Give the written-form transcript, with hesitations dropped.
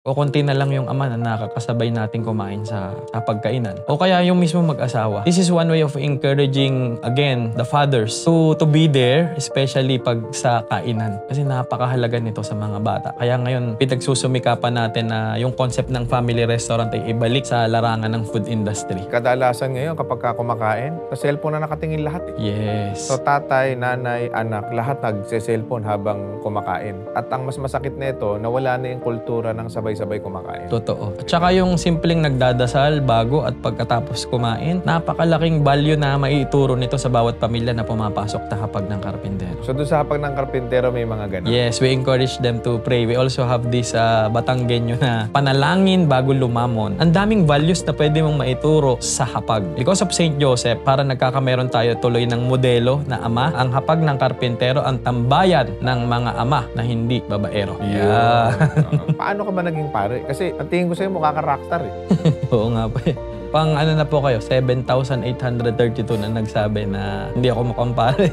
O konti na lang yung ama na nakakasabay natin kumain sa pagkainan. O kaya yung mismo mag-asawa. This is one way of encouraging, again, the fathers to be there, especially pag sa kainan. Kasi napakahalaga nito sa mga bata. Kaya ngayon, pinagsusumikapan natin na yung concept ng family restaurant ay ibalik sa larangan ng food industry. Kadalasan ngayon kapag kumakain, sa cellphone na nakatingin lahat eh. Yes. So tatay, nanay, anak, lahat nagse-cellphone habang kumakain. At ang mas masakit nito, nawala na yung kultura ng sabay-sabay kumakain. Totoo. At saka yung simpleng nagdadasal bago at pagkatapos kumain, napakalaking value na maituro nito sa bawat pamilya na pumapasok sa hapag ng karpintero. So doon sa hapag ng karpintero may mga ganun? Yes, we encourage them to pray. We also have this Batanggenyo na panalangin bago lumamon. Ang daming values na pwede mong maituro sa hapag. Because of St. Joseph, para nagkakameron tayo tuloy ng modelo na ama, ang hapag ng karpintero ang tambayan ng mga ama na hindi babaero. Yeah. Paano ka ba naging pare? Kasi ang tingin ko sa'yo mukha ka rockstar eh. Oo nga po eh. Pang ano na po kayo, 7,832 na nagsabi na hindi ako mukhang pare.